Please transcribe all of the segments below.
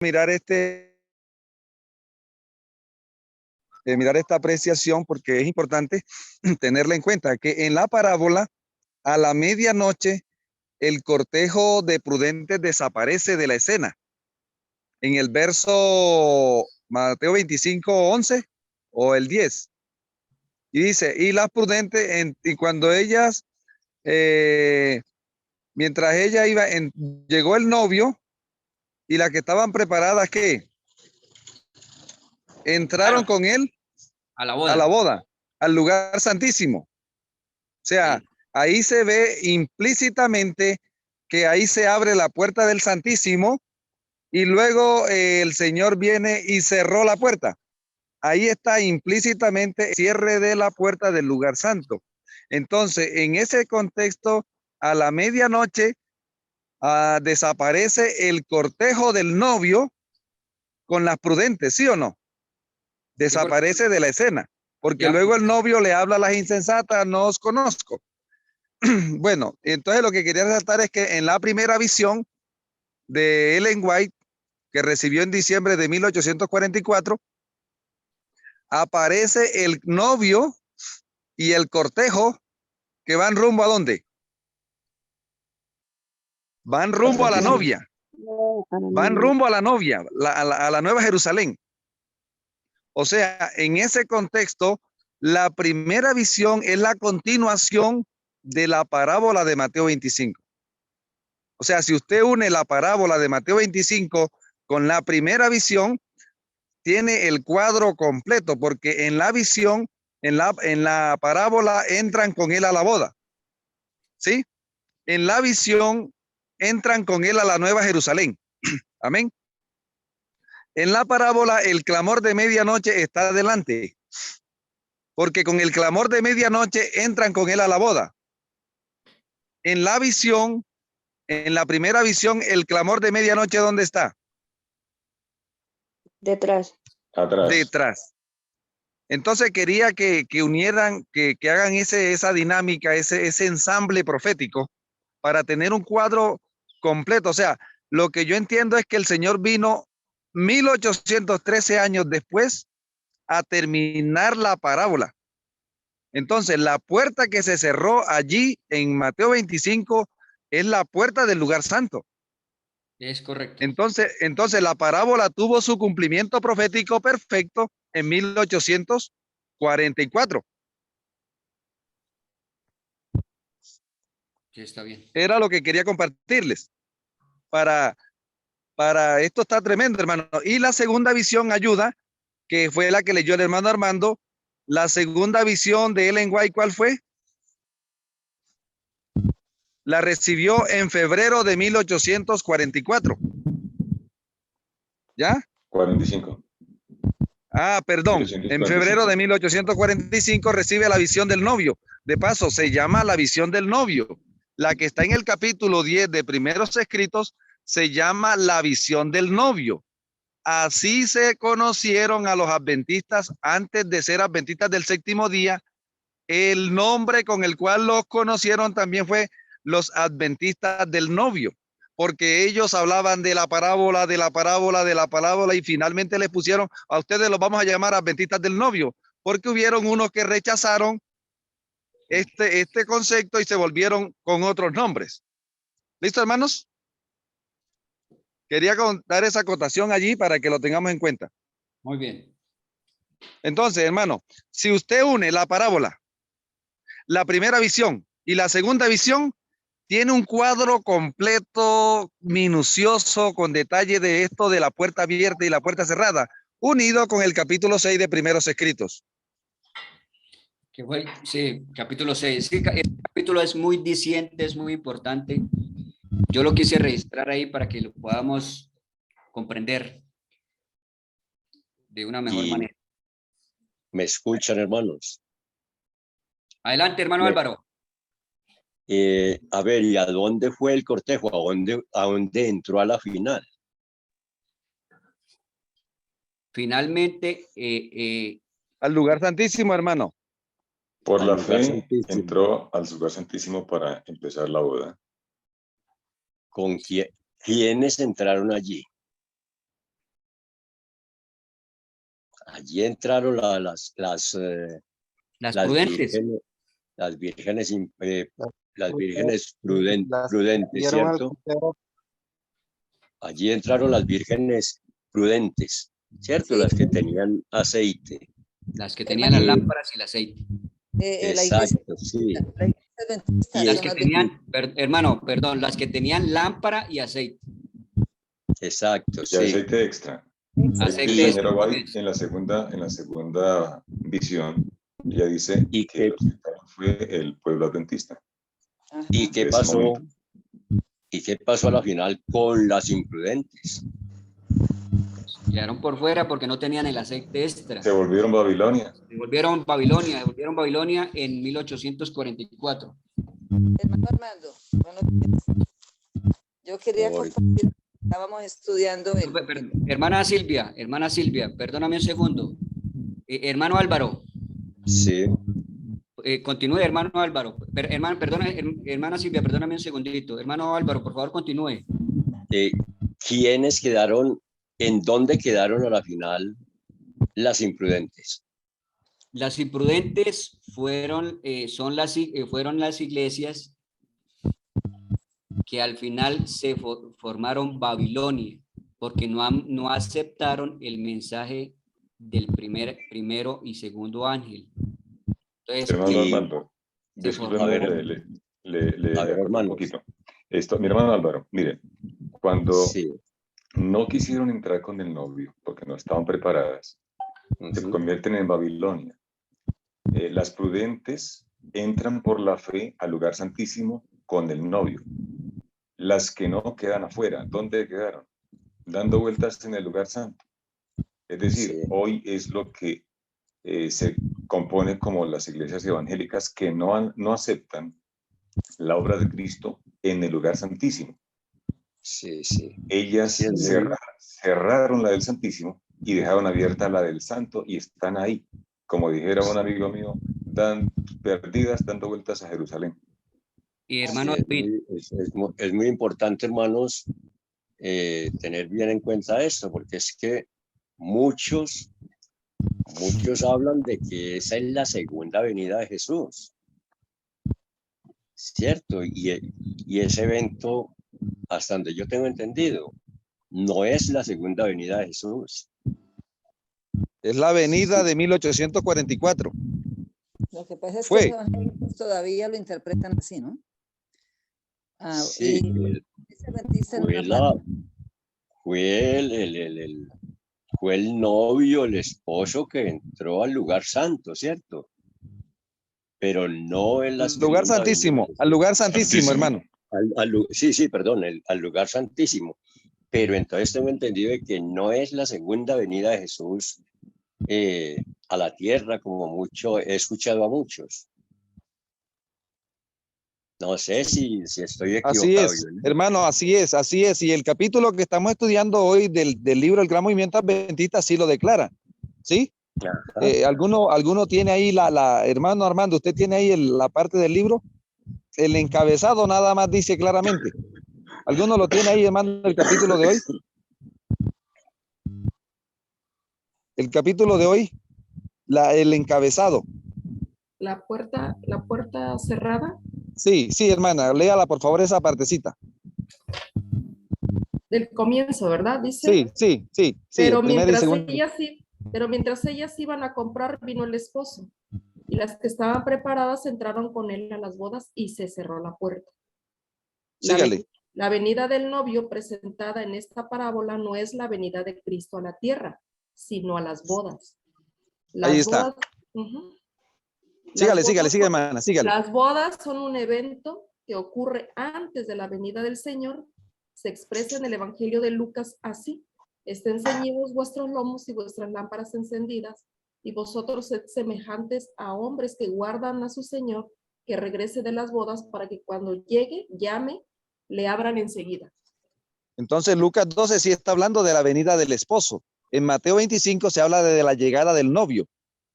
mirar mirar esta apreciación porque es importante tenerla en cuenta que en la parábola a la medianoche el cortejo de prudentes desaparece de la escena. En el verso Mateo 25:11 o el 10. Y dice, y las prudentes, y cuando ellas, mientras ella iba, llegó el novio y las que estaban preparadas, ¿qué? Entraron Claro, con él a la a la boda. boda, al lugar santísimo. O sea, Sí. ahí se ve implícitamente que ahí se abre la puerta del Santísimo y luego el Señor viene y cerró la puerta. Ahí está implícitamente el cierre de la puerta del lugar santo. Entonces, en ese contexto, a la medianoche desaparece el cortejo del novio con las prudentes, ¿sí o no? Sí, porque Desaparece de la escena, porque ya, luego el novio le habla a las insensatas, no os conozco. Bueno, entonces lo que quería resaltar es que en la primera visión de Ellen White, que recibió en diciembre de 1844, aparece el novio y el cortejo que van rumbo a dónde? Van rumbo a la novia. Van rumbo a la novia, a la Nueva Jerusalén. O sea, en ese contexto, la primera visión es la continuación de la parábola de Mateo 25. O sea, si usted une la parábola de Mateo 25 con la primera visión, tiene el cuadro completo, porque en la visión, en la parábola entran con él a la boda. ¿Sí? En la visión entran con él a la Nueva Jerusalén. Amén. En la parábola, el clamor de medianoche está adelante, porque con el clamor de medianoche entran con él a la boda. En la visión, en la primera visión, el clamor de medianoche, ¿dónde está? Detrás. Atrás. Detrás. Entonces quería que unieran, que hagan esa dinámica, ese ensamble profético para tener un cuadro completo. O sea, lo que yo entiendo es que el Señor vino 1813 años después a terminar la parábola. Entonces, la puerta que se cerró allí en Mateo 25 es la puerta del lugar santo. es correcto. Entonces la parábola tuvo su cumplimiento profético perfecto en 1844. Sí, está bien. Era lo que quería compartirles. Para esto está tremendo, hermano. Y la segunda visión ayuda, que fue la que leyó el hermano Armando. La segunda visión de Ellen White, ¿cuál fue? La recibió en febrero de 1844. ¿Ya? 45. Perdón. En febrero 1845. de 1845 recibe la visión del novio. De paso, se llama la visión del novio. La que está en el capítulo 10 de Primeros Escritos se llama la visión del novio. Así se conocieron a los adventistas antes de ser adventistas del séptimo día. El nombre con el cual los conocieron también fue los adventistas del novio, porque ellos hablaban de la parábola, de la parábola, de la parábola y finalmente les pusieron, a ustedes los vamos a llamar adventistas del novio, porque hubieron unos que rechazaron este concepto y se volvieron con otros nombres. ¿Listo, hermanos? Quería dar esa acotación allí para que lo tengamos en cuenta. Muy bien. Entonces, hermano, si usted une la parábola, la primera visión y la segunda visión, tiene un cuadro completo, minucioso, con detalle de esto de la puerta abierta y la puerta cerrada, unido con el capítulo 6 de Primeros Escritos. Que fue, sí, capítulo 6. Sí, el capítulo es muy diciente, es muy importante. Yo lo quise registrar ahí para que lo podamos comprender de una mejor manera. ¿Me escuchan, hermanos? Adelante, hermano Álvaro. A ver, ¿y a dónde fue el cortejo? ¿A dónde entró a la final? Finalmente, al lugar santísimo, hermano. Por la fe entró al lugar santísimo para empezar la boda. ¿Con quiénes entraron allí? Allí entraron Las las prudentes. vírgenes, las vírgenes, las Las vírgenes las prudentes, dieron al ¿cierto? Cordero. Allí entraron las vírgenes prudentes, ¿cierto? Sí. Las que tenían aceite. Las que tenían las lámparas y el aceite. La iglesia, Exacto, sí. la iglesia adventista Y Las son que las tenían, hermano, perdón, las que tenían lámpara y aceite. Exacto, Y sí. aceite extra. Aceite El extra, señor White pues. en la segunda visión, ella dice ¿Y que qué, los que entraron fue el pueblo adventista. Ajá. y qué de ese pasó? momento. ¿Y qué pasó a la final con las imprudentes? Quedaron por fuera porque no tenían el aceite extra. Se volvieron Babilonia. Devolvieron Babilonia en 1844. Hermano Armando, buenos días. Yo quería Hoy. compartir, estábamos estudiando Hermana Silvia, perdóname un segundo. Hermano Álvaro, Sí, continúe, hermano Álvaro. Hermana Silvia, perdóname un segundito. Hermano Álvaro, por favor, continúe. ¿quiénes quedaron, en dónde quedaron a la final las imprudentes? Las imprudentes fueron las iglesias que al final se formaron Babilonia, porque no aceptaron el mensaje del primero y segundo ángel. Entonces, Hermano Y- Armando, se discúlpeme, a ver, le a ver, aporto un hermanos. poquito. Mi hermano Álvaro, mire, cuando Sí. no quisieron entrar con el novio porque no estaban preparadas, se Ujú. convierten en Babilonia. Las prudentes entran por la fe al lugar santísimo con el novio. Las que no quedan afuera, ¿dónde quedaron? Dando vueltas en el lugar santo. Es decir, Sí. hoy es lo que se compone como las iglesias evangélicas que no aceptan la obra de Cristo en el lugar santísimo. Sí, sí. Ellas Sí, es muy- cerraron la del Santísimo y dejaron abierta la del Santo y están ahí, como dijera un amigo mío, perdidas dando vueltas a Jerusalén. y sí, hermano es David, es muy importante, hermanos, tener bien en cuenta esto, porque es que muchos hablan de que esa es la segunda venida de Jesús, ¿cierto? Y ese evento, hasta donde yo tengo entendido, no es la segunda venida de Jesús. Es la avenida de 1844. Lo que pasa es que Fue. los evangélicos todavía lo interpretan así, ¿no? Sí, Y la iglesia adventista en fue, una parte. fue el novio, el esposo que entró al lugar santo, ¿cierto? Pero no en la Al lugar segunda venida. santísimo, al lugar santísimo, Santísimo. hermano. Sí, perdón, al lugar santísimo. Pero entonces tengo entendido de que no es la segunda venida de Jesús a la tierra, como mucho he escuchado a muchos. No sé si estoy Así equivocado. es, ¿No? hermano, así es. Y el capítulo que estamos estudiando hoy del libro El Gran Movimiento Adventista sí lo declara, ¿sí? Ajá. ¿Alguno tiene ahí hermano Armando, usted tiene ahí la parte del libro? El encabezado nada más dice claramente. ¿Alguno lo tiene ahí, hermano, el capítulo de hoy? El capítulo de hoy, el encabezado. La puerta cerrada Sí, hermana, léala por favor esa partecita. del comienzo, ¿verdad? Dice. Sí, Pero el primer y segundo. mientras ellas iban a comprar, vino el esposo. Y las que estaban preparadas entraron con él a las bodas y se cerró la puerta. Sígale. La venida del novio presentada en esta parábola no es la venida de Cristo a la tierra, sino a las bodas. Ahí está. Uh-huh. Sígale, hermana, sígale. Las bodas son un evento que ocurre antes de la venida del Señor. Se expresa en el Evangelio de Lucas así: estén ceñidos vuestros lomos y vuestras lámparas encendidas, y vosotros sed semejantes a hombres que guardan a su Señor, que regrese de las bodas, para que cuando llegue, llame, le abran enseguida. Entonces Lucas 12 sí está hablando de la venida del esposo. En Mateo 25 se habla de la llegada del novio.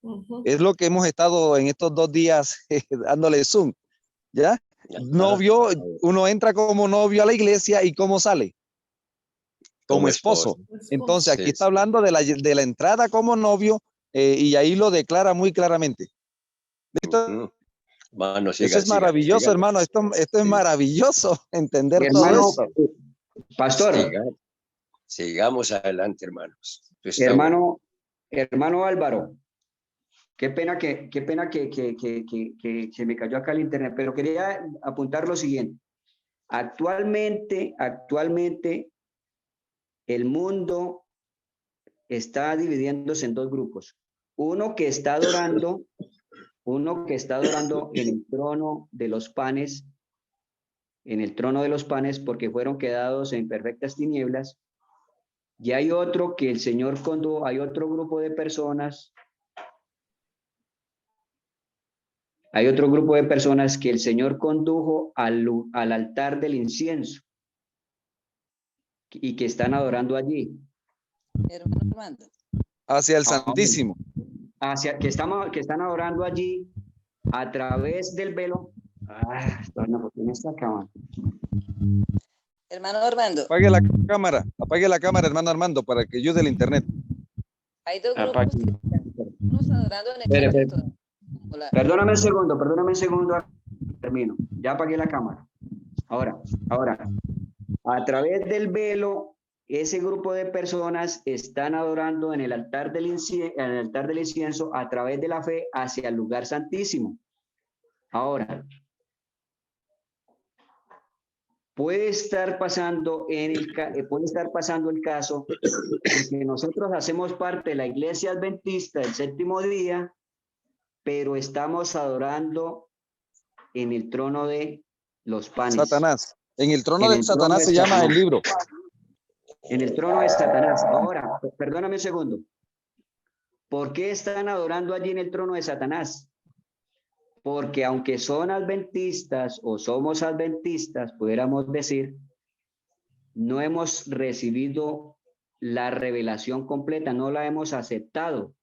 Uh-huh. Es lo que hemos estado en estos 2 días dándole zoom, ¿ya? Novio, uno entra como novio a la iglesia y ¿cómo sale? como esposo. Entonces, aquí Sí, está sí. hablando de la entrada como novio y ahí lo declara muy claramente. ¿Listo? Ujú. Hermano, Eso siga, es siga, maravilloso, siga. hermano. Esto es Sí, maravilloso entender todo Hermano, esto. pastor, siga. Sigamos adelante, hermanos. Esto está bueno. hermano Álvaro, qué pena que se me cayó acá el internet, pero quería apuntar lo siguiente. Actualmente, el mundo está dividiéndose en dos grupos. Uno que está adorando en el trono de los panes, porque fueron quedados en perfectas tinieblas. Y hay otro que el Señor condujo, hay otro grupo de personas, que el Señor condujo al altar del incienso y que están adorando allí. Hermano Armando. Hacia el Ahora, Santísimo. que están adorando allí a través del velo. Hermano Armando, Apague la cámara, hermano Armando, para que ayude el internet. hay dos grupos que están unos adorando en el Espere, altar espere. como Perdóname un segundo, termino. Ya apagué la cámara. Ahora, a través del velo, ese grupo de personas están adorando en el altar del incienso a través de la fe hacia el lugar santísimo. Ahora, puede estar pasando el caso de que nosotros hacemos parte de la iglesia adventista del séptimo día, pero estamos adorando en el trono de los panes. Satanás. En el trono En de el trono Satanás de se llama Satanás. el libro. En el trono de Satanás. Ahora, perdóname un segundo. ¿Por qué están adorando allí en el trono de Satanás? Porque aunque son adventistas o somos adventistas, pudiéramos decir, no hemos recibido la revelación completa, no la hemos aceptado.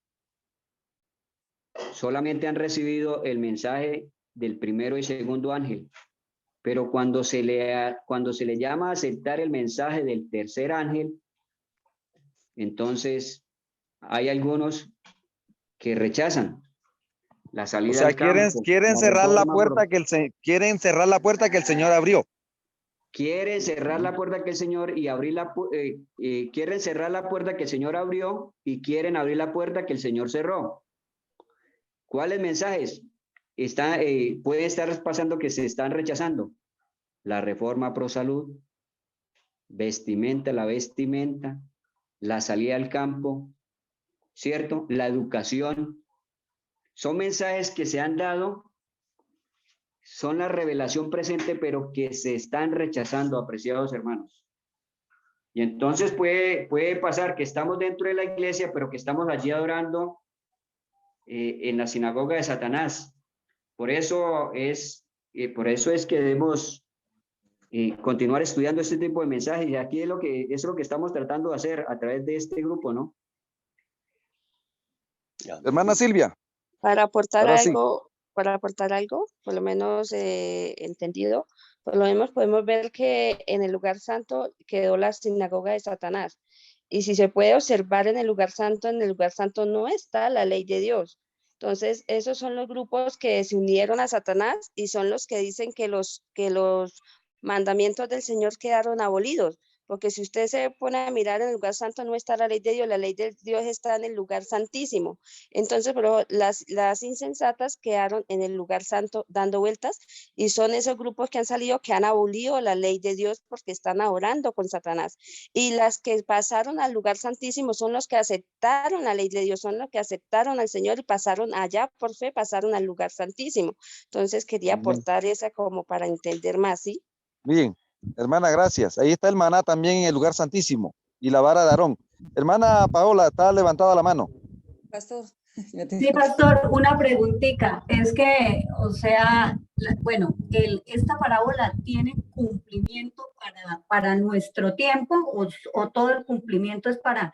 Solamente han recibido el mensaje del primero y segundo ángel. Pero cuando se le llama a aceptar el mensaje del tercer ángel, entonces hay algunos que rechazan la O salida sea, al campo, quieren la cerrar la reforma, puerta quieren cerrar la puerta que el Señor abrió. quieren cerrar la puerta que el Señor y abrir quieren cerrar la puerta que el Señor abrió y quieren abrir la puerta que el Señor cerró. ¿Cuáles mensajes puede estar pasando que se están rechazando? La reforma pro salud, la vestimenta, la salida al campo, ¿cierto? La educación. Son mensajes que se han dado, son la revelación presente, pero que se están rechazando, apreciados hermanos. Y entonces puede pasar que estamos dentro de la iglesia, pero que estamos allí adorando en la sinagoga de Satanás. Por eso es que debemos continuar estudiando este tipo de mensajes. Y aquí es lo que estamos tratando de hacer a través de este grupo, ¿no? Hermana Silvia. Para aportar Ahora sí. algo, por lo menos entendido, por lo menos podemos ver que en el lugar santo quedó la sinagoga de Satanás. Y si se puede observar en el lugar santo no está la ley de Dios. Entonces, esos son los grupos que se unieron a Satanás y son los que dicen que los mandamientos del Señor quedaron abolidos. Porque si usted se pone a mirar en el lugar santo no está la ley de Dios está en el lugar santísimo. Entonces, pero las insensatas quedaron en el lugar santo dando vueltas y son esos grupos que han salido que han abolido la ley de Dios porque están orando con Satanás. Y las que pasaron al lugar santísimo son los que aceptaron la ley de Dios, son los que aceptaron al Señor y pasaron allá por fe, pasaron al lugar santísimo. Entonces quería aportar esa como para entender más, ¿sí? Bien, hermana, gracias. Ahí está el maná también en el lugar santísimo y la vara de Aarón. Hermana Paola, está levantada la mano. Pastor. Sí, pastor, una preguntita. Es que, o sea, bueno, esta parábola tiene cumplimiento para nuestro tiempo o todo el cumplimiento es para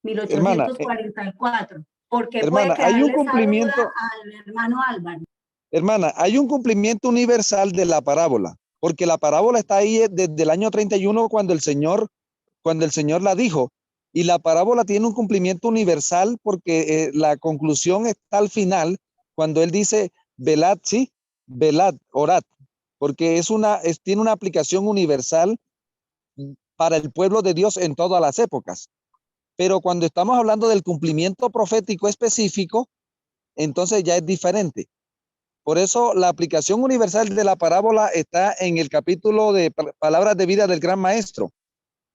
1844. Porque hermana, puede que hay un darle esa cumplimiento, duda al hermano Álvaro. hermana, hay un cumplimiento universal de la parábola, porque la parábola está ahí desde el año 31 cuando el Señor cuando el Señor la dijo. Y la parábola tiene un cumplimiento universal porque la conclusión está al final, cuando él dice, velad, sí, velad, orad, porque tiene una aplicación universal para el pueblo de Dios en todas las épocas. Pero cuando estamos hablando del cumplimiento profético específico, entonces ya es diferente. Por eso la aplicación universal de la parábola está en el capítulo de Palabras de Vida del Gran Maestro.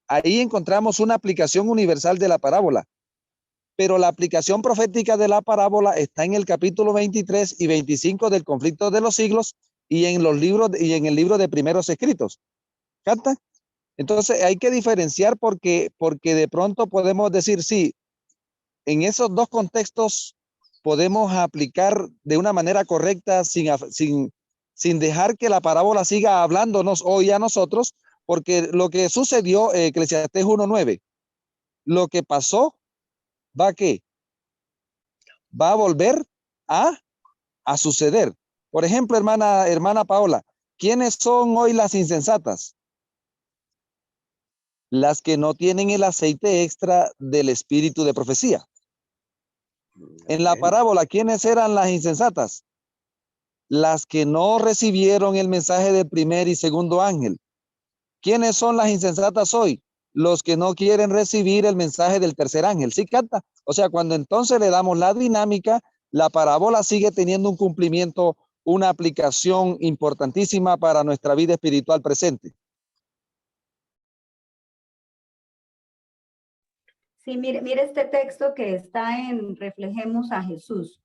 Ahí encontramos una aplicación universal de la parábola. Pero la aplicación profética de la parábola está en el capítulo 23 y 25 del Conflicto de los Siglos y en los libros y en el libro de Primeros Escritos. ¿Capta? Entonces hay que diferenciar porque de pronto podemos decir, sí, en esos dos contextos podemos aplicar de una manera correcta sin dejar que la parábola siga hablándonos hoy a nosotros, porque lo que sucedió, Eclesiastés 1:9, lo que pasó, ¿va a qué? Va a volver a suceder. Por ejemplo, hermana Paola, ¿quiénes son hoy las insensatas? Las que no tienen el aceite extra del espíritu de profecía. En la parábola, ¿quiénes eran las insensatas? Las que no recibieron el mensaje del primer y segundo ángel. ¿Quiénes son las insensatas hoy? Los que no quieren recibir el mensaje del tercer ángel. ¿Sí, Canta? O sea, cuando entonces le damos la dinámica, la parábola sigue teniendo un cumplimiento, una aplicación importantísima para nuestra vida espiritual presente. Sí, mire este texto que está en Reflejemos a Jesús.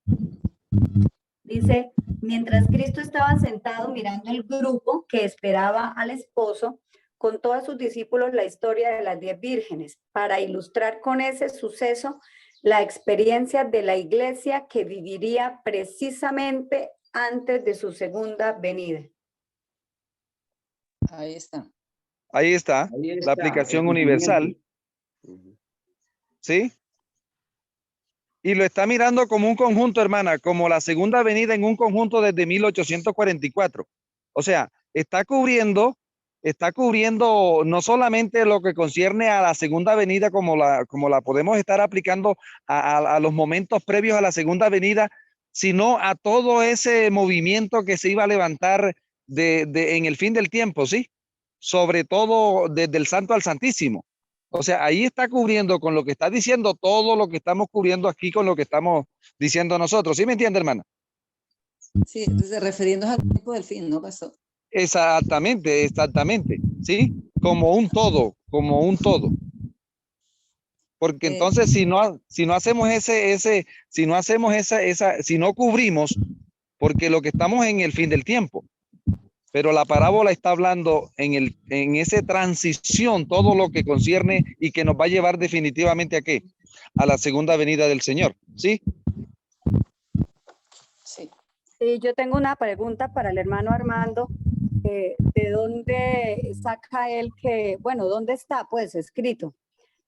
Dice, mientras Cristo estaba sentado mirando el grupo que esperaba al esposo, contó a sus discípulos la historia de las 10 vírgenes para ilustrar con ese suceso la experiencia de la iglesia que viviría precisamente antes de su segunda venida. Ahí está. Ahí está, la aplicación universal. ¿Sí? Y lo está mirando como un conjunto, hermana, como la segunda venida en un conjunto desde 1844. O sea, está cubriendo no solamente lo que concierne a la segunda venida como la podemos estar aplicando a los momentos previos a la segunda venida, sino a todo ese movimiento que se iba a levantar en el fin del tiempo, ¿sí? Sobre todo desde el Santo al Santísimo. O sea, ahí está cubriendo con lo que está diciendo todo lo que estamos cubriendo aquí con lo que estamos diciendo nosotros. ¿Sí me entiende, hermana? Sí, refiriéndose al tiempo del fin, ¿no, pastor? Exactamente, ¿sí? Como un todo. Porque entonces si no hacemos si no cubrimos, porque lo que estamos en el fin del tiempo. Pero la parábola está hablando en esa transición, todo lo que concierne y que nos va a llevar definitivamente ¿a qué? A la segunda venida del Señor, ¿sí? Sí. Sí, yo tengo una pregunta para el hermano Armando. ¿De dónde saca él que, bueno, dónde está pues escrito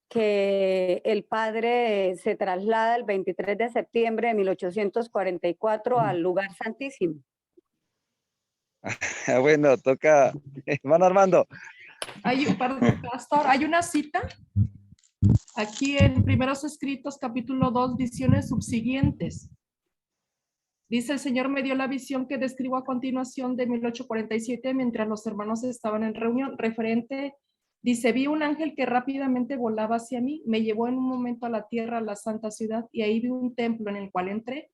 que el padre se traslada el 23 de septiembre de 1844 al lugar santísimo? Bueno, toca, hermano Armando. Pastor, hay una cita aquí en Primeros Escritos, capítulo 2, visiones subsiguientes. Dice, el Señor me dio la visión que describo a continuación de 1847 mientras los hermanos estaban en reunión. Referente, dice, vi un ángel que rápidamente volaba hacia mí, me llevó en un momento a la tierra, a la santa ciudad, y ahí vi un templo en el cual entré.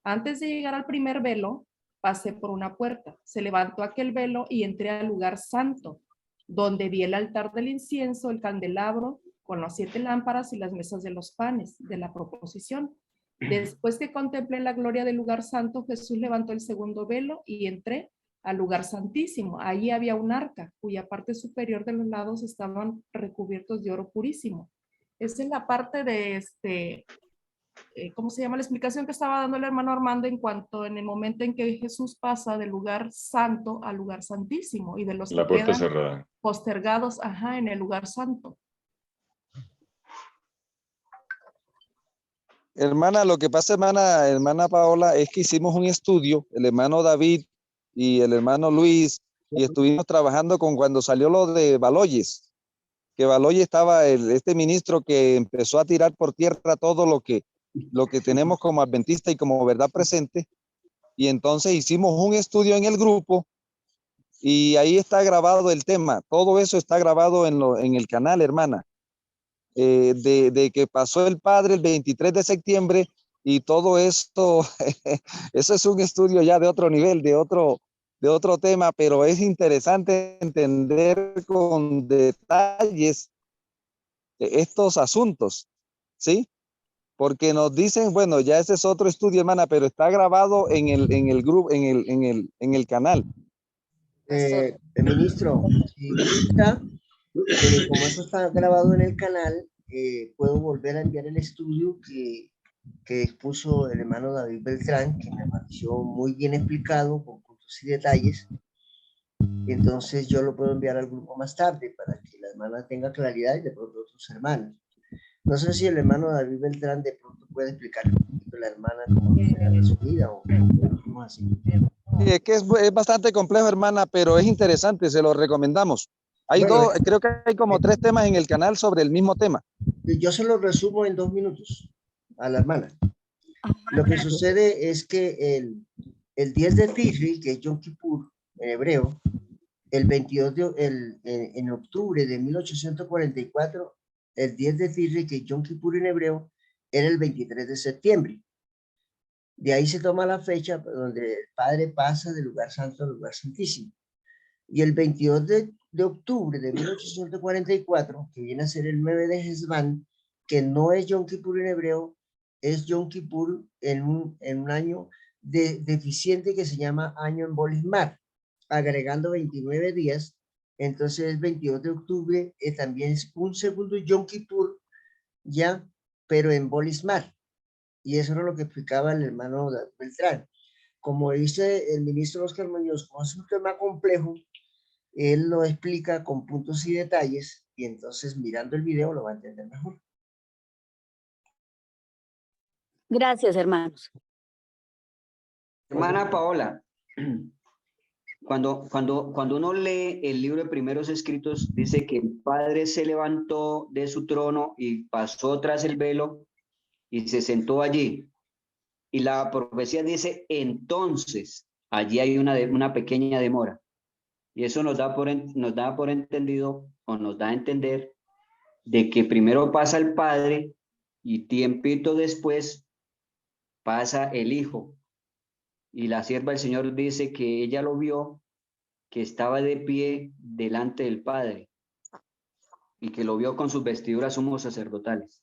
Antes de llegar al primer velo, pasé por una puerta, se levantó aquel velo y entré al lugar santo, donde vi el altar del incienso, el candelabro, con las 7 lámparas y las mesas de los panes, de la proposición. Después que contemplé la gloria del lugar santo, Jesús levantó el segundo velo y entré al lugar santísimo. Ahí había un arca, cuya parte superior de los lados estaban recubiertos de oro purísimo. Esa es la parte de ¿cómo se llama? La explicación que estaba dando el hermano Armando en cuanto en el momento en que Jesús pasa del lugar santo al lugar santísimo y de los La que puerta quedan cerrada. postergados, en el lugar santo. Hermana, lo que pasa, hermana Paola, es que hicimos un estudio, el hermano David y el hermano Luis, y estuvimos trabajando con cuando salió lo de Baloyes. que Baloy estaba este ministro que empezó a tirar por tierra todo lo que tenemos como adventista y como verdad presente. Y entonces hicimos un estudio en el grupo y ahí está grabado el tema. Todo eso está grabado en el canal, hermana. De que pasó el padre el 23 de septiembre y todo esto, eso es un estudio ya de otro nivel, de otro tema, pero es interesante entender con detalles estos asuntos, ¿sí? Porque nos dicen, bueno, ya ese es otro estudio, hermana, pero está grabado en el grupo, en el canal. El ministro, si gusta, como eso está grabado en el canal, puedo volver a enviar el estudio que expuso el hermano David Beltrán, que me pareció muy bien explicado, con puntos y detalles. Entonces yo lo puedo enviar al grupo más tarde para que la hermana tenga claridad y de pronto otros hermanos. No sé si el hermano David Beltrán de pronto puede explicarle un poquito a la hermana cómo fue su vida o cómo así. Es que es bastante complejo, hermana, pero es interesante, se lo recomendamos. Hay Bueno, creo que hay como 3 temas en el canal sobre el mismo tema. Yo se lo resumo en 2 minutos a la hermana. Lo que sucede es que el 10 de Tishri, que es Yom Kippur en hebreo, el 22 en octubre de 1844, el 10 de Tishri, que es Yom Kippur en hebreo, era el 23 de septiembre. De ahí se toma la fecha donde el Padre pasa del lugar santo al lugar santísimo. Y el 22 de octubre de 1844, que viene a ser el 9 de Hesban, que no es Yom Kippur en hebreo, es Yom Kippur en un año deficiente que se llama año en Bolismar, agregando 29 días. Entonces el 22 de octubre también es un segundo Yom Kippur, ya, pero en Bolismar. Y eso era lo que explicaba el hermano Beltrán. Como dice el ministro Oscar Muñoz, como es un tema complejo, él lo explica con puntos y detalles, y entonces mirando el video lo va a entender mejor. Gracias, hermanos. Hermana Paola, cuando uno lee el libro de Primeros Escritos, dice que el Padre se levantó de su trono y pasó tras el velo y se sentó allí. Y la profecía dice, entonces, allí hay una pequeña demora. Y eso nos da por entendido, o nos da a entender, de que primero pasa el Padre y tiempito después pasa el Hijo. Y la sierva del Señor dice que ella lo vio, que estaba de pie delante del Padre y que lo vio con sus vestiduras sumos sacerdotales.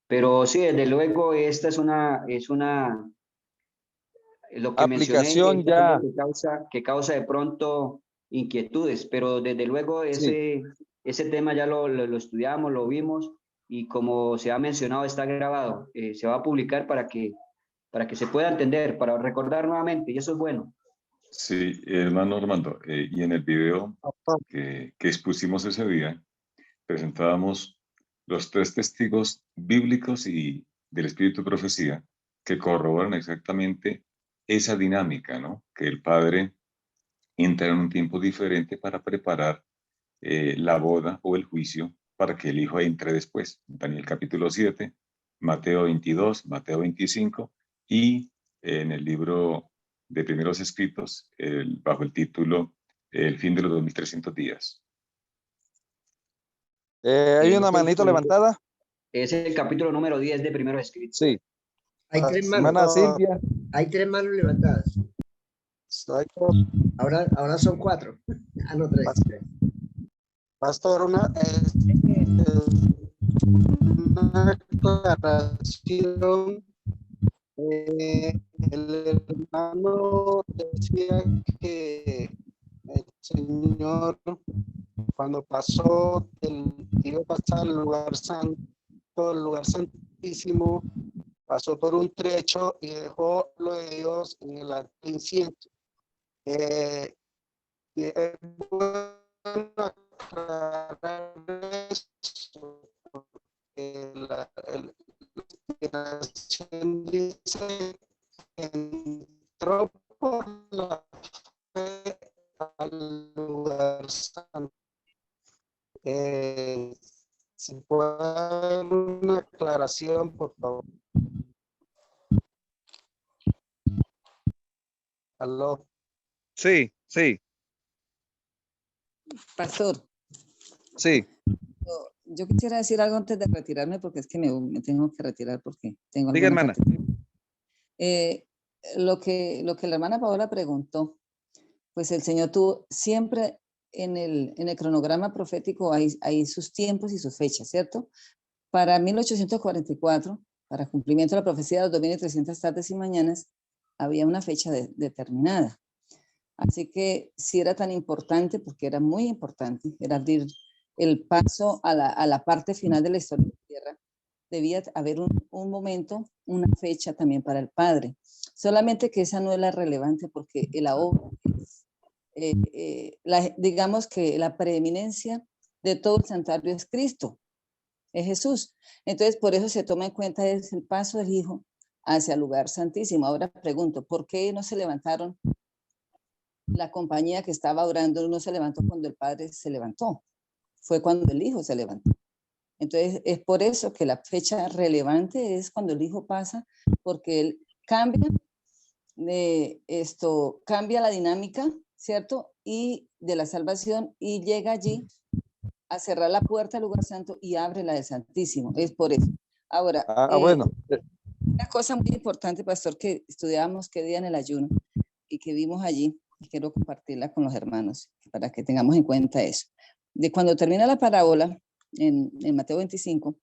Pero sí, desde luego, esta es una lo que Aplicación mencioné, ya. que causa de pronto inquietudes, pero desde luego ese tema ya lo estudiamos, lo vimos, y como se ha mencionado, está grabado, se va a publicar para que se pueda entender, para recordar nuevamente, y eso es bueno. Sí, hermano Armando, y en el video que expusimos ese día, presentábamos los 3 testigos bíblicos y del Espíritu de Profecía que corroboran exactamente esa dinámica, ¿no? Que el Padre entra en un tiempo diferente para preparar la boda o el juicio para que el Hijo entre después. Daniel capítulo 7, Mateo 22, Mateo 25 y en el libro de Primeros Escritos, bajo el título El fin de los 2300 días. ¿Hay una manito levantada? Es el capítulo número 10 de Primeros Escritos. Sí. Hay 3 manos. Hermana Silvia. Hay 3 manos levantadas. Ahora son 4. No, 3. Pastor, una aclaración. El hermano decía que el Señor, cuando pasó, iba a pasar al lugar santo, el lugar santísimo, pasó por un trecho y dejó lo de Dios en el altar incienso. Es bueno aclarar esto, porque la explicación dice que entró por la fe al lugar santo. oración, por favor. Aló. Sí, sí, Pastor, sí. yo quisiera decir algo antes de retirarme porque es que me tengo que retirar porque tengo Diga, alguna hermana. lo que la hermana Paola preguntó, pues el Señor tuvo siempre en el cronograma profético hay sus tiempos y sus fechas, ¿cierto? Para 1844, para cumplimiento de la profecía de los 2300 tardes y mañanas, había una fecha determinada. Así que si era tan importante, porque era muy importante, era abrir el paso a la parte final de la historia de la tierra, debía haber un momento, una fecha también para el Padre. Solamente que esa no es la relevante porque la obra es, digamos que la preeminencia de todo el santuario es Cristo, es Jesús. Entonces, por eso se toma en cuenta es el paso del Hijo hacia el lugar santísimo. Ahora pregunto, ¿por qué no se levantaron? La compañía que estaba orando no se levantó cuando el Padre se levantó, fue cuando el Hijo se levantó. Entonces, es por eso que la fecha relevante es cuando el Hijo pasa, porque él cambia cambia la dinámica, ¿cierto? Y de la salvación y llega allí a cerrar la puerta del lugar santo y abre la del Santísimo. Es por eso. Ahora, Bueno. una cosa muy importante, pastor, que estudiábamos qué día en el ayuno y que vimos allí, y quiero compartirla con los hermanos para que tengamos en cuenta eso. De cuando termina la parábola en Mateo 25,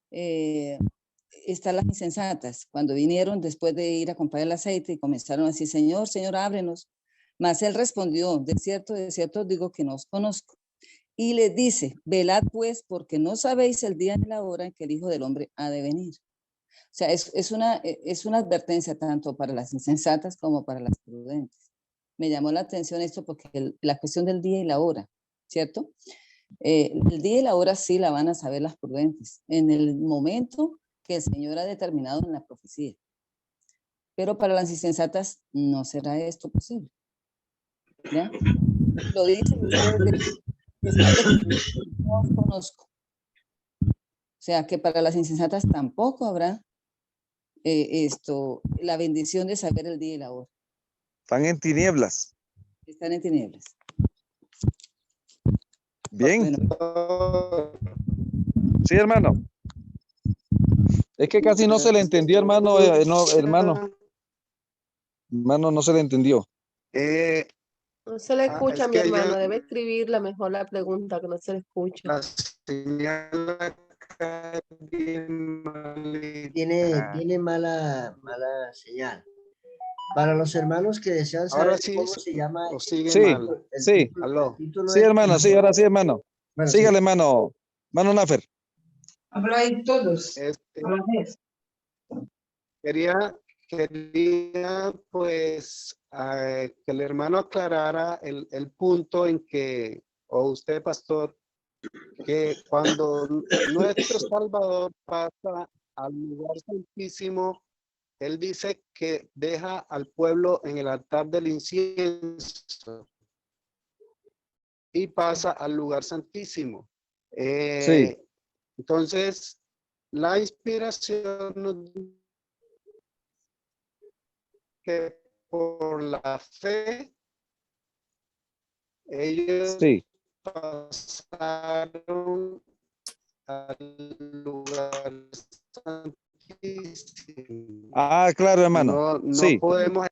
están las insensatas, cuando vinieron después de ir a comprar el aceite y comenzaron a decir, Señor, Señor, ábrenos. Mas él respondió, de cierto digo que no os conozco. Y les dice, velad pues, porque no sabéis el día ni la hora en que el Hijo del Hombre ha de venir. O sea, es una advertencia tanto para las insensatas como para las prudentes. Me llamó la atención esto porque la cuestión del día y la hora, ¿cierto? El día y la hora sí la van a saber las prudentes, en el momento que el Señor ha determinado en la profecía. Pero para las insensatas no será esto posible. ¿Ya? Lo dice, no os conozco. O sea, que para las insensatas tampoco habrá la bendición de saber el día y la hora. Están en tinieblas. Están en tinieblas. Bien. Sí, hermano. Es que casi no se le entendió, hermano. Hermano, no se le entendió. No se le escucha, mi hermano. Yo, Debe escribirla mejor la pregunta, que no se le escucha. la señal acá es bien malita. Tiene mala señal. Para los hermanos que desean saber Ahora sí, cómo se llama. o sigue Sí, mal. sí. Aló. Sí, hermano, sí, ahora sí, hermano. Bueno, Sígale, sí. hermano. Hermano Nafer. Habláis todos. Quería pues que el hermano aclarara el punto en que, o usted, pastor, que cuando nuestro Salvador pasa al lugar santísimo, él dice que deja al pueblo en el altar del incienso y pasa al lugar santísimo. Sí. Entonces, la inspiración nos dice que por la fe ellos Sí. pasaron al lugar santísimo. Claro, hermano. No Sí. podemos.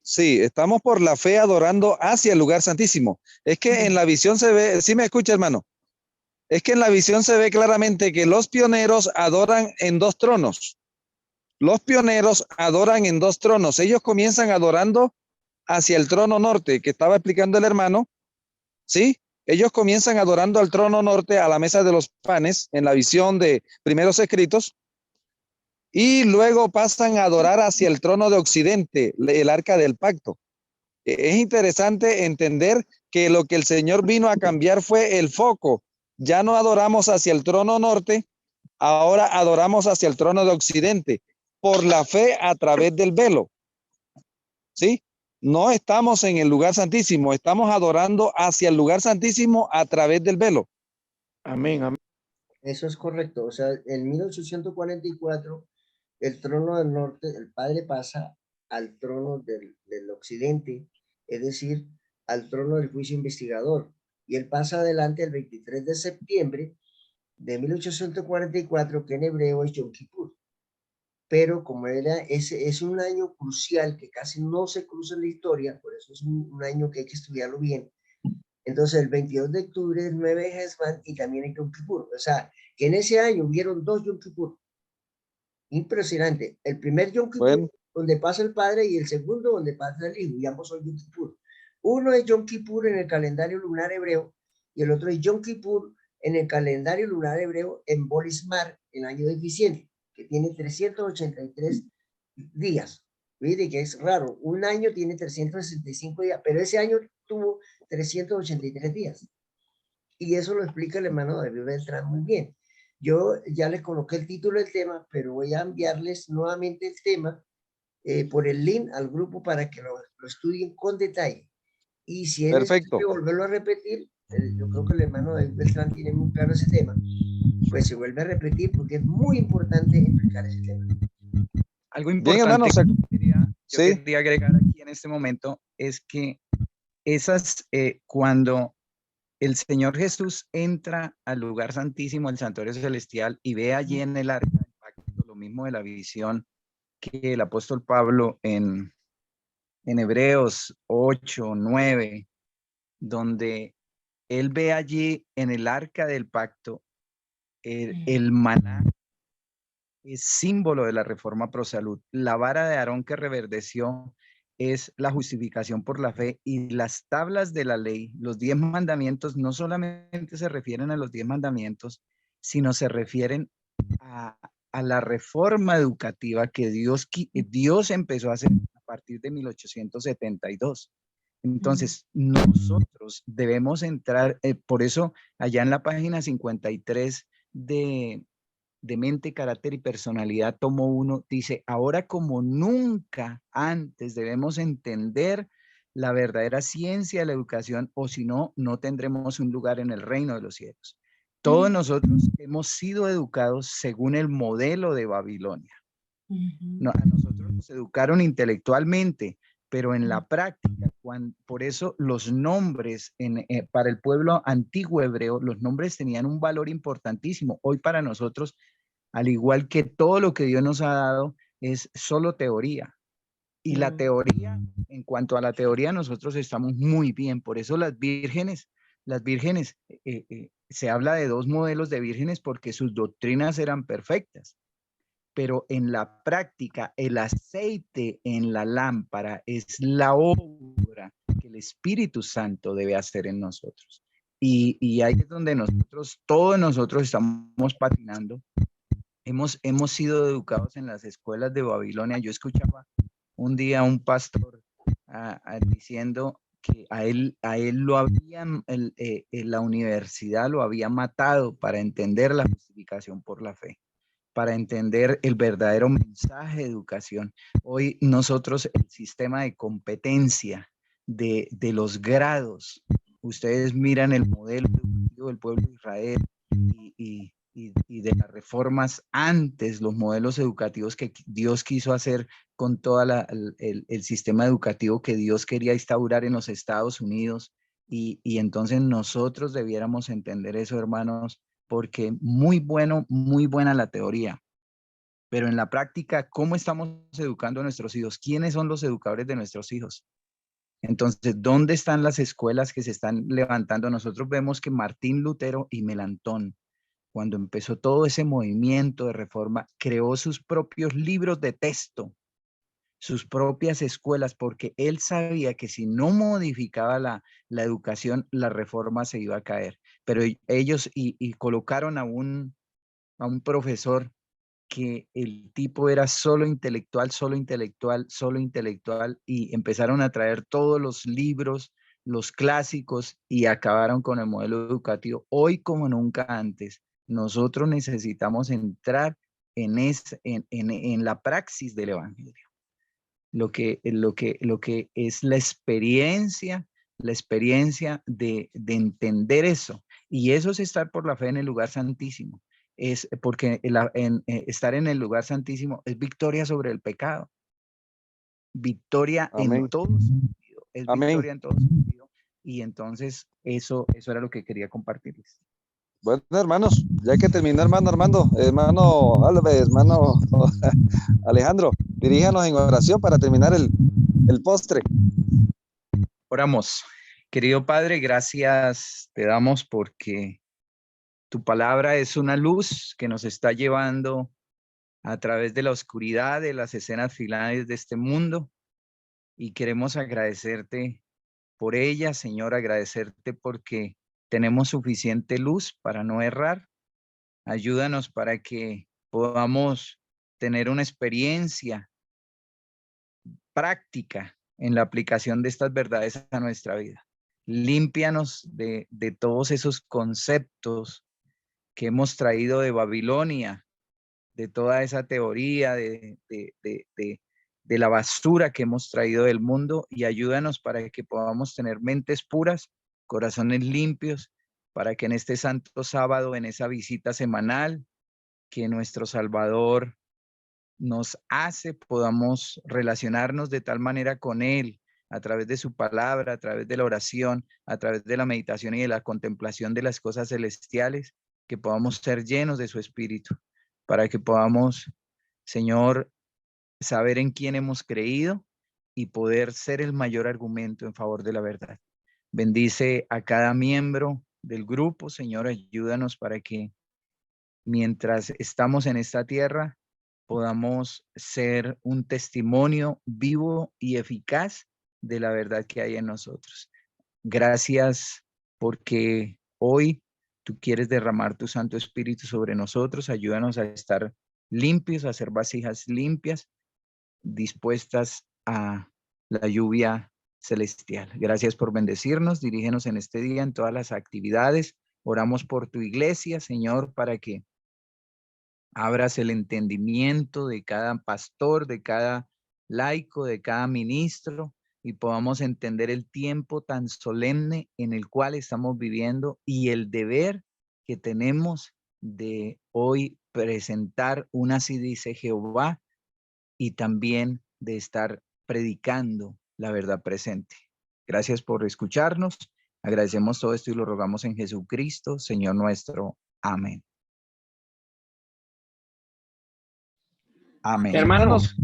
Sí, estamos por la fe adorando hacia el lugar santísimo. Es que en la visión se ve, ¿sí me escucha, hermano? Es que en la visión se ve claramente que los pioneros adoran en dos tronos. Los pioneros adoran en dos tronos. Ellos comienzan adorando hacia el trono norte, que estaba explicando el hermano, ¿sí? Ellos comienzan adorando al trono norte, a la mesa de los panes, en la visión de primeros escritos, y luego pasan a adorar hacia el trono de occidente, el arca del pacto. Es interesante entender que lo que el Señor vino a cambiar fue el foco. Ya no adoramos hacia el trono norte, ahora adoramos hacia el trono de occidente, por la fe a través del velo. ¿Sí? No estamos en el lugar santísimo, estamos adorando hacia el lugar santísimo a través del velo. Amén, amén. Eso es correcto. O sea, en 1844, el trono del norte, el Padre pasa al trono del occidente, es decir, al trono del juicio investigador. Y él pasa adelante el 23 de septiembre de 1844, que en hebreo es Yom Kippur. Pero como es un año crucial que casi no se cruza en la historia, por eso es un año que hay que estudiarlo bien. Entonces, el 22 de octubre es 9 de Hesban y también hay Yom Kippur. O sea, que en ese año hubieron 2 Yom Kippur. Impresionante. El primer Yom Kippur, bueno, donde pasa el Padre, y el segundo donde pasa el Hijo, y ambos son Yom Kippur. Uno es Yom Kippur en el calendario lunar hebreo, y el otro es Yom Kippur en el calendario lunar hebreo en Bolismar, en año deficiente, que tiene 383 días. Mire que es raro, un año tiene 365 días, pero ese año tuvo 383 días. Y eso lo explica el hermano David Beltrán muy bien. Yo ya les coloqué el título del tema, pero voy a enviarles nuevamente el tema por el link al grupo para que lo estudien con detalle. Y si es necesario volverlo a repetir, yo creo que el hermano David Beltrán tiene muy claro ese tema, pues se vuelve a repetir porque es muy importante explicar ese tema. Algo importante que quería agregar aquí en este momento es que cuando el Señor Jesús entra al lugar santísimo, el santuario celestial, y ve allí en el arca del pacto, lo mismo de la visión que el apóstol Pablo en Hebreos 8, 9, donde él ve allí en el arca del pacto el maná, es símbolo de la reforma pro salud. La vara de Aarón que reverdeció es la justificación por la fe, y las tablas de la ley, los 10 mandamientos, no solamente se refieren a los 10 mandamientos, sino se refieren a la reforma educativa que Dios empezó a hacer a partir de 1872. Entonces, nosotros debemos entrar, por eso allá en la página 53 de Mente, Carácter y Personalidad, tomo 1, dice: ahora como nunca antes debemos entender la verdadera ciencia de la educación, o si no, no tendremos un lugar en el reino de los cielos. Todos nosotros hemos sido educados según el modelo de Babilonia. A nosotros nos educaron intelectualmente, pero en la práctica, por eso los nombres para el pueblo antiguo hebreo, los nombres tenían un valor importantísimo. Hoy para nosotros, al igual que todo lo que Dios nos ha dado, es solo teoría. Y la teoría, en cuanto a la teoría, nosotros estamos muy bien. Por eso las vírgenes, se habla de 2 modelos de vírgenes porque sus doctrinas eran perfectas. Pero en la práctica, el aceite en la lámpara es la obra que el Espíritu Santo debe hacer en nosotros. Y ahí es donde todos nosotros estamos patinando. Hemos sido educados en las escuelas de Babilonia. Yo escuchaba un día a un pastor diciendo que a él lo habían, la universidad lo había matado para entender la justificación por la fe, para entender el verdadero mensaje de educación. Hoy nosotros, el sistema de competencia de los grados, ustedes miran el modelo educativo del pueblo de Israel y de las reformas antes, los modelos educativos que Dios quiso hacer con todo el sistema educativo que Dios quería instaurar en los Estados Unidos. Y entonces nosotros debiéramos entender eso, hermanos, porque muy buena la teoría, pero en la práctica, ¿cómo estamos educando a nuestros hijos? ¿Quiénes son los educadores de nuestros hijos? Entonces, ¿dónde están las escuelas que se están levantando? Nosotros vemos que Martín Lutero y Melanchthon, cuando empezó todo ese movimiento de reforma, creó sus propios libros de texto, sus propias escuelas, porque él sabía que si no modificaba la educación, la reforma se iba a caer. Pero ellos colocaron a un profesor que el tipo era solo intelectual, y empezaron a traer todos los libros, los clásicos, y acabaron con el modelo educativo. Hoy como nunca antes, nosotros necesitamos entrar en la praxis del evangelio. lo que es la experiencia de entender eso. Y eso es estar por la fe en el lugar santísimo. Es porque estar en el lugar santísimo es victoria sobre el pecado. Victoria Amén. en todo sentido. Es Amén. victoria en todo sentido. Y entonces eso era lo que quería compartirles. Bueno, hermanos, ya que terminó hermano Armando, hermano Álvarez, hermano Alejandro, diríjanos en oración para terminar el postre. Oramos. Querido Padre, gracias te damos porque tu palabra es una luz que nos está llevando a través de la oscuridad de las escenas finales de este mundo, y queremos agradecerte por ella, Señor, agradecerte porque tenemos suficiente luz para no errar. Ayúdanos para que podamos tener una experiencia práctica en la aplicación de estas verdades a nuestra vida. Límpianos de todos esos conceptos que hemos traído de Babilonia, de toda esa teoría, de la basura que hemos traído del mundo, y ayúdanos para que podamos tener mentes puras, corazones limpios, para que en este santo sábado, en esa visita semanal que nuestro Salvador nos hace, podamos relacionarnos de tal manera con Él, a través de su palabra, a través de la oración, a través de la meditación y de la contemplación de las cosas celestiales, que podamos ser llenos de su Espíritu, para que podamos, Señor, saber en quién hemos creído y poder ser el mayor argumento en favor de la verdad. Bendice a cada miembro del grupo, Señor, ayúdanos para que mientras estamos en esta tierra podamos ser un testimonio vivo y eficaz de la verdad que hay en nosotros. Gracias porque hoy tú quieres derramar tu Santo Espíritu sobre nosotros. Ayúdanos a estar limpios, a ser vasijas limpias, dispuestas a la lluvia celestial. Gracias por bendecirnos. Dirígenos en este día en todas las actividades. Oramos por tu iglesia, Señor, para que abras el entendimiento de cada pastor, de cada laico, de cada ministro, y podamos entender el tiempo tan solemne en el cual estamos viviendo y el deber que tenemos de hoy presentar un así dice Jehová, y también de estar predicando la verdad presente. Gracias por escucharnos. Agradecemos todo esto y lo rogamos en Jesucristo, Señor nuestro. Amén. Amén. Hermanos,